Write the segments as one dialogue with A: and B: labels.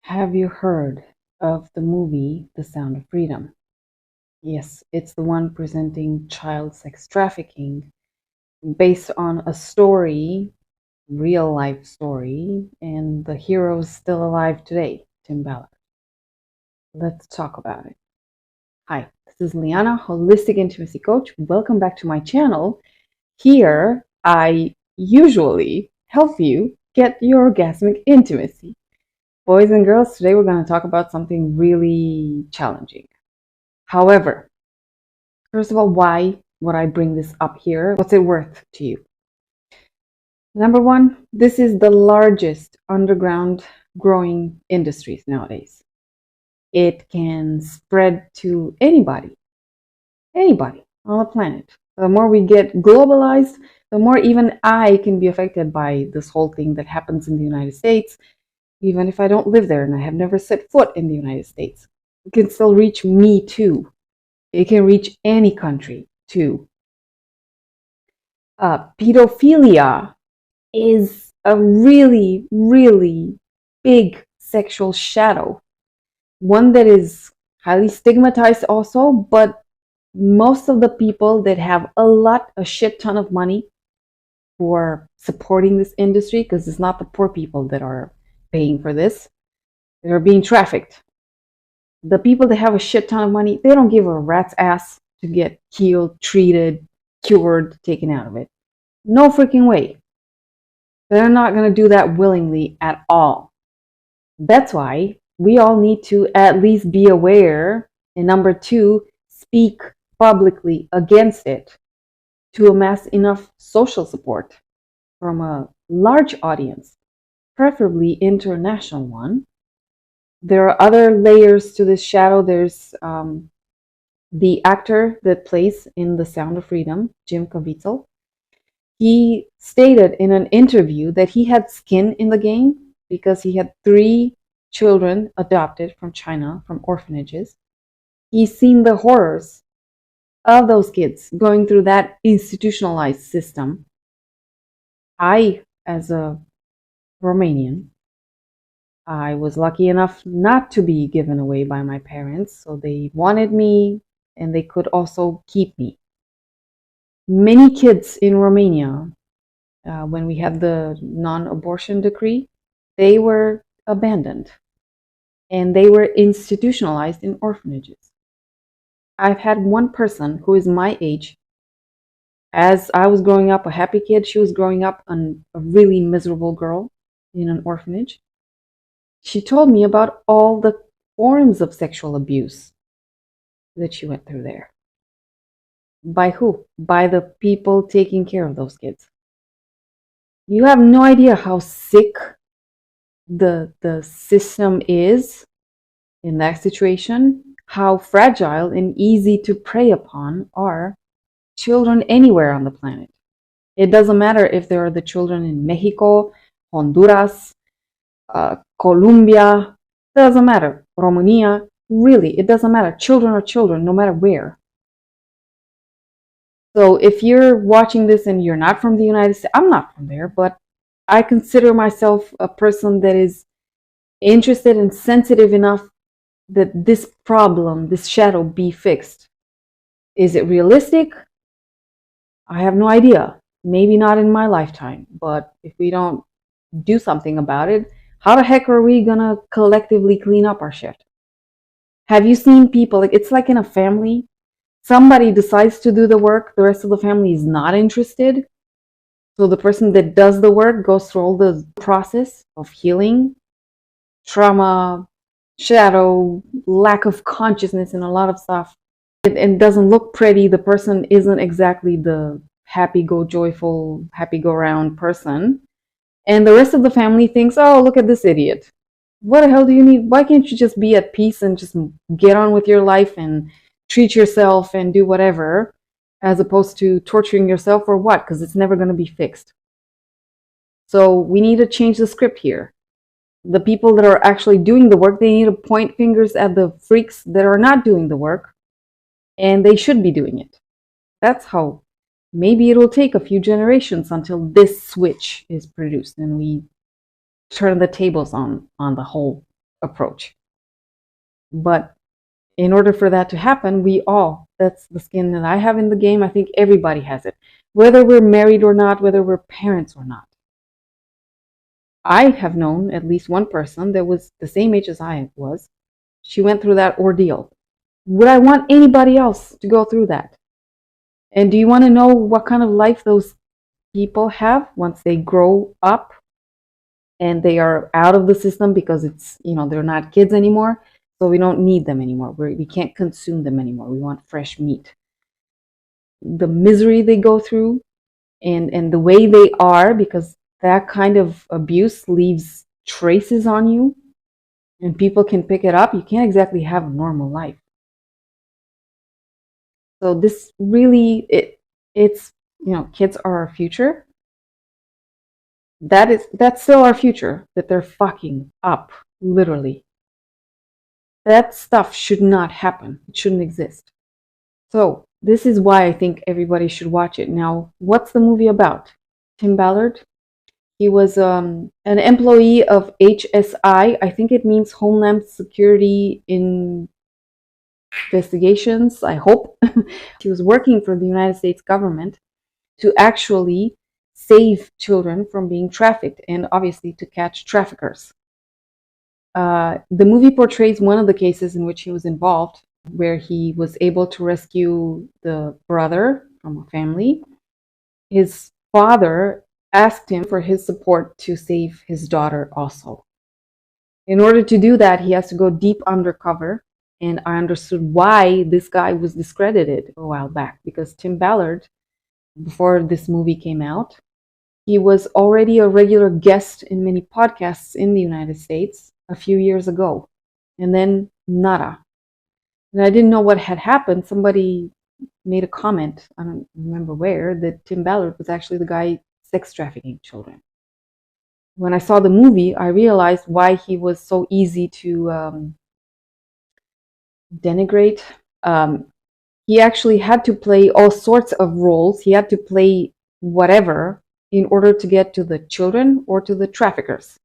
A: Have you heard of the movie The Sound of Freedom? Yes, it's the one presenting child sex trafficking based on a story, real life story, and the hero is still alive today, Tim Ballard. Let's talk about it. Hi, this is Liana, Holistic Intimacy Coach. Welcome back to my channel. Here, I usually help you get your orgasmic intimacy. Boys and girls, today we're going to talk about something really challenging. However, first of all, why would I bring this up here? What's it worth to you? Number one, this is the largest underground growing industries nowadays. It can spread to anybody on the planet. The more we get globalized, the more even I can be affected by this whole thing that happens in the United States, even if I don't live there and I have never set foot in the United States. It can still reach me too. It can reach any country too. Pedophilia is a really, really big sexual shadow. One that is highly stigmatized also, but most of the people that have a shit ton of money who are supporting this industry, because it's not the poor people that are paying for this, they're being trafficked. The people that have a shit ton of money, they don't give a rat's ass to get healed, treated, cured, taken out of it. No freaking way. They're not going to do that willingly at all. That's why we all need to at least be aware, and number two, speak publicly against it to amass enough social support from a large audience, preferably international one. There are other layers to this shadow. There's the actor that plays in The Sound of Freedom, Jim Caviezel. He stated in an interview that he had skin in the game because he had 3 children adopted from China, from orphanages. He's seen the horrors of those kids going through that institutionalized system. I, as a Romanian, I was lucky enough not to be given away by my parents, so they wanted me and they could also keep me. Many kids in Romania, when we had the non-abortion decree, they were abandoned and they were institutionalized in orphanages. I've had one person who is my age. As I was growing up a happy kid, she was growing up a really miserable girl in an orphanage. She told me about all the forms of sexual abuse that she went through there. By who? By the people taking care of those kids. You have no idea how sick the system is in that situation, how fragile and easy to prey upon are children anywhere on the planet. It doesn't matter if there are the children in Mexico, Honduras, Colombia, it doesn't matter. Romania, really, it doesn't matter. Children are children, no matter where. So if you're watching this and you're not from the United States, I'm not from there, but I consider myself a person that is interested and sensitive enough that this problem, this shadow, be fixed. Is it realistic? I have no idea. Maybe not in my lifetime, but if we don't do something about it, how the heck are we gonna collectively clean up our shit? Have you seen people, it's like in a family, somebody decides to do the work, the rest of the family is not interested. So the person that does the work goes through all the process of healing, trauma, shadow, lack of consciousness, and a lot of stuff. It doesn't look pretty. The person isn't exactly the happy-go-joyful, happy-go-round person. And the rest of the family thinks, oh, look at this idiot. What the hell do you need? Why can't you just be at peace and just get on with your life and treat yourself and do whatever, as opposed to torturing yourself for what? Because it's never going to be fixed. So we need to change the script here. The people that are actually doing the work, they need to point fingers at the freaks that are not doing the work, and they should be doing it. That's how. Maybe it will take a few generations until this switch is produced and we turn the tables on the whole approach. But in order for that to happen, that's the skin that I have in the game. I think everybody has it, whether we're married or not, whether we're parents or not. I have known at least one person that was the same age as I was. She went through that ordeal. Would I want anybody else to go through that? And do you want to know what kind of life those people have once they grow up and they are out of the system, because they're not kids anymore, so we don't need them anymore. We can't consume them anymore. We want fresh meat. The misery they go through and the way they are, because that kind of abuse leaves traces on you and people can pick it up. You can't exactly have a normal life. So this really, it's kids are our future. That's still our future that they're fucking up, literally. That stuff should not happen. It shouldn't exist. So this is why I think everybody should watch it. Now, what's the movie about? Tim Ballard. He was an employee of HSI. I think it means Homeland Security Investigations, I hope. He was working for the United States government to actually save children from being trafficked and obviously to catch traffickers. The movie portrays one of the cases in which he was involved, where he was able to rescue the brother from a family. His father asked him for his support to save his daughter also. In order to do that, he has to go deep undercover. And I understood why this guy was discredited a while back, because Tim Ballard, before this movie came out, he was already a regular guest in many podcasts in the United States a few years ago. And then nada. And I didn't know what had happened. Somebody made a comment, I don't remember where, that Tim Ballard was actually the guy sex trafficking children. When I saw the movie, I realized why he was so easy to denigrate. He actually had to play all sorts of roles. He had to play whatever in order to get to the children or to the traffickers.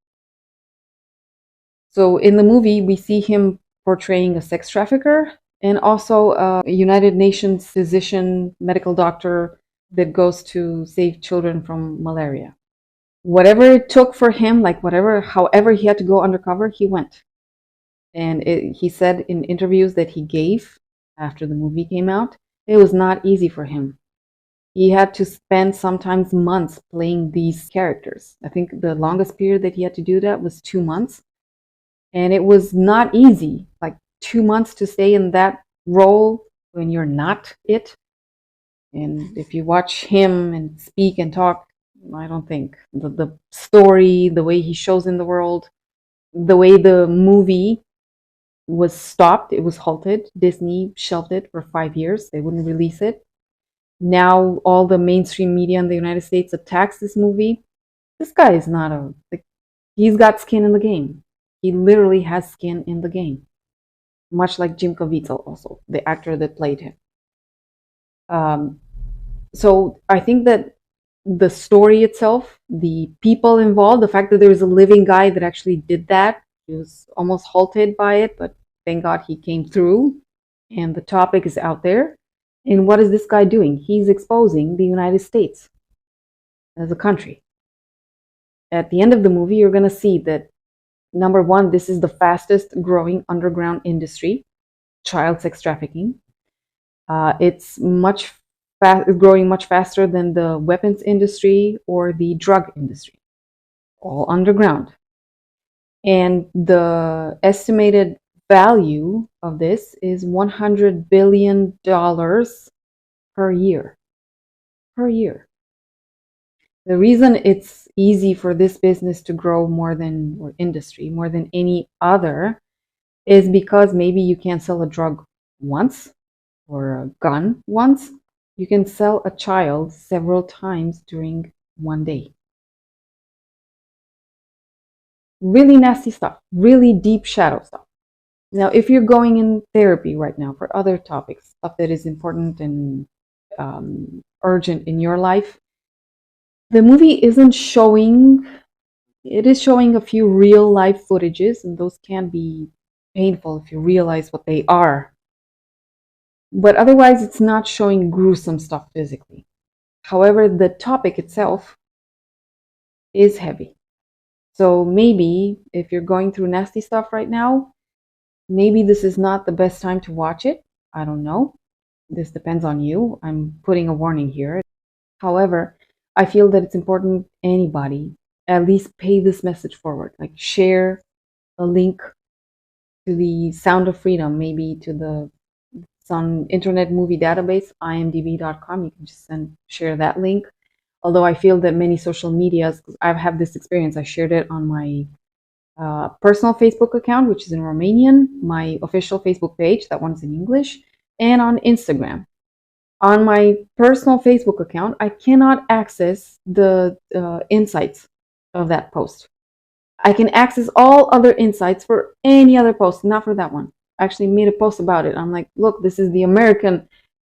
A: So in the movie, we see him portraying a sex trafficker and also a United Nations physician, medical doctor that goes to save children from malaria. Whatever it took for him, however he had to go undercover, he went. And he said in interviews that he gave after the movie came out, it was not easy for him. He had to spend sometimes months playing these characters. I think the longest period that he had to do that was 2 months. And it was not easy, like 2 months to stay in that role when you're not it. And if you watch him and speak and talk, I don't think the story, the way he shows in the world, the way the movie was stopped, it was halted. Disney shelved it for 5 years. They wouldn't release it. Now all the mainstream media in the United States attacks this movie. This guy is not he's got skin in the game. He literally has skin in the game. Much like Jim Caviezel also, the actor that played him. So I think that the story itself, the people involved, the fact that there was a living guy that actually did that, he was almost halted by it, but thank God he came through, and the topic is out there. And what is this guy doing? He's exposing the United States as a country. At the end of the movie, you're going to see that, number one, this is the fastest growing underground industry, child sex trafficking. It's growing much faster than the weapons industry or the drug industry, all underground. And the estimated value of this is $100 billion per year. Per year. The reason it's easy for this business to grow more than any other is because maybe you can't sell a drug once or a gun once. You can sell a child several times during one day. Really nasty stuff, really deep shadow stuff. Now, if you're going in therapy right now for other topics, stuff that is important and urgent in your life, the movie isn't showing It is showing a few real life footages, and those can be painful if you realize what they are. But otherwise, it's not showing gruesome stuff physically. However, the topic itself is heavy. So maybe if you're going through nasty stuff right now, maybe this is not the best time to watch it. I don't know. This depends on you. I'm putting a warning here. However, I feel that it's important anybody at least pay this message forward. Like share a link to the Sound of Freedom, maybe to the some internet movie database, imdb.com. You can just share that link. Although I feel that many social medias, I've had this experience. I shared it on my personal Facebook account, which is in Romanian, my official Facebook page, that one's in English, and on Instagram. On my personal Facebook account, I cannot access the insights of that post. I can access all other insights for any other post, not for that one. I actually made a post about it. I'm like, look, this is the American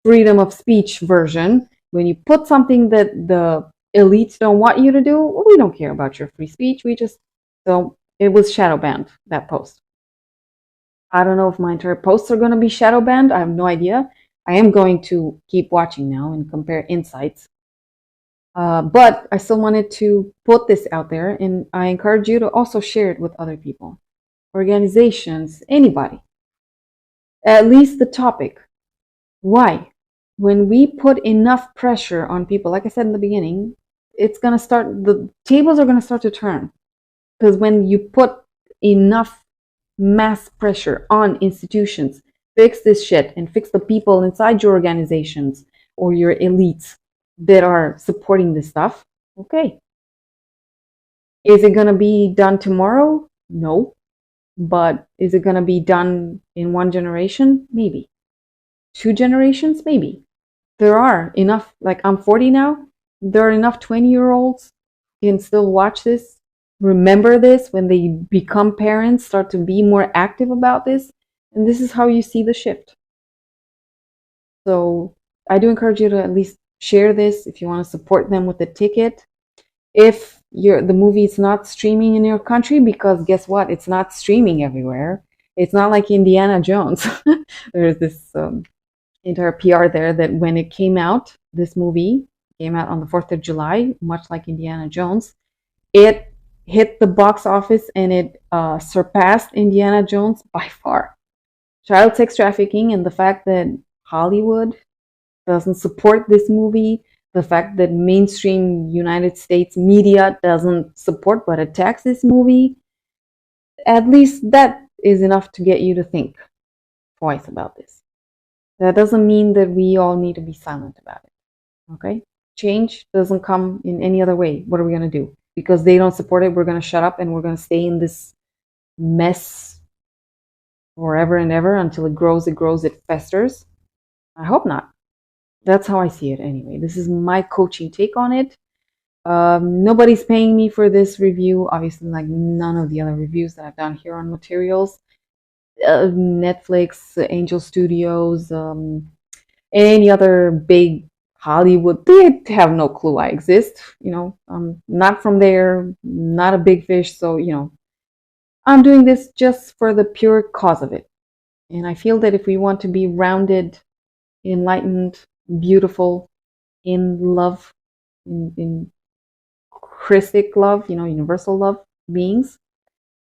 A: freedom of speech version. When you put something that the elites don't want you to do, well, we don't care about your free speech. So it was shadow banned, that post. I don't know if my entire posts are going to be shadow banned. I have no idea. I am going to keep watching now and compare insights. But I still wanted to put this out there, and I encourage you to also share it with other people, organizations, anybody. At least the topic. Why? When we put enough pressure on people, like I said in the beginning, the tables are going to start to turn. Because when you put enough mass pressure on institutions, fix this shit and fix the people inside your organizations or your elites that are supporting this stuff, okay. Is it going to be done tomorrow? No. But is it going to be done in one generation? Maybe. 2 generations? Maybe. There are enough, like I'm 40 now, there are enough 20-year-olds who can still watch this, remember this when they become parents, start to be more active about this, and this is how you see the shift. So I do encourage you to at least share this if you want to support them with a ticket. If the movie is not streaming in your country, because guess what? It's not streaming everywhere. It's not like Indiana Jones. There's this entire PR there that when it came out, this movie came out on the 4th of July, much like Indiana Jones, it hit the box office and it surpassed Indiana Jones by far. Child sex trafficking and the fact that Hollywood doesn't support this movie, the fact that mainstream United States media doesn't support but attacks this movie, at least that is enough to get you to think twice about this. That doesn't mean that we all need to be silent about it. Okay? Change doesn't come in any other way. What are we going to do? Because they don't support it, we're going to shut up and we're going to stay in this mess forever and ever until it grows, it festers? I hope not. That's how I see it anyway. This is my coaching take on it. Nobody's paying me for this review. Obviously, like none of the other reviews that I've done here on materials. Netflix, Angel Studios, any other big Hollywood, they have no clue I exist. I'm not from there, not a big fish. So, I'm doing this just for the pure cause of it. And I feel that if we want to be rounded, enlightened, beautiful, in love, in Christic love, universal love beings,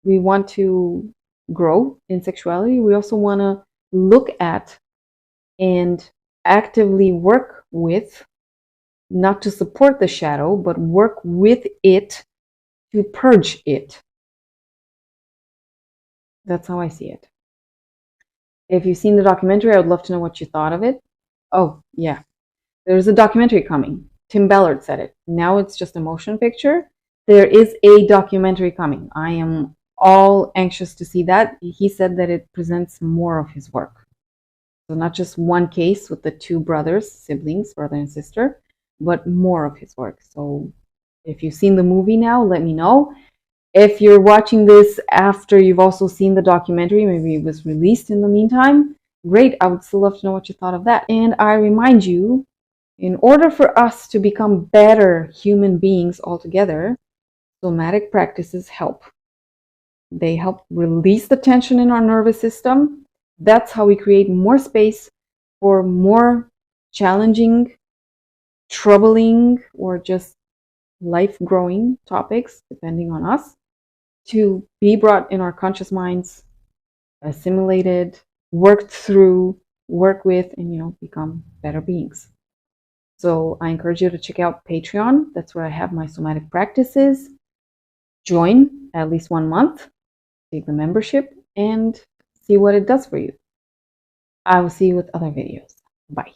A: we want to grow in sexuality. We also want to look at and actively work with, not to support the shadow, but work with it to purge it. That's how I see it. If you've seen the documentary, I would love to know what you thought of it. Oh, yeah. There's a documentary coming. Tim Ballard said it. Now it's just a motion picture. There is a documentary coming. I am all anxious to see that. He said that it presents more of his work. So not just one case with the 2 brothers, siblings, brother and sister, but more of his work. So if you've seen the movie now, let me know. If you're watching this after you've also seen the documentary, maybe it was released in the meantime, great. I would still love to know what you thought of that. And I remind you, in order for us to become better human beings altogether, Somatic practices help. They help release the tension in our nervous system. That's how we create more space for more challenging, troubling, or just life-growing topics, depending on us, to be brought in our conscious minds, assimilated, worked through, work with, and become better beings. So I encourage you to check out Patreon. That's where I have my somatic practices. Join at least 1 month, take the membership, and see what it does for you. I will see you with other videos. Bye.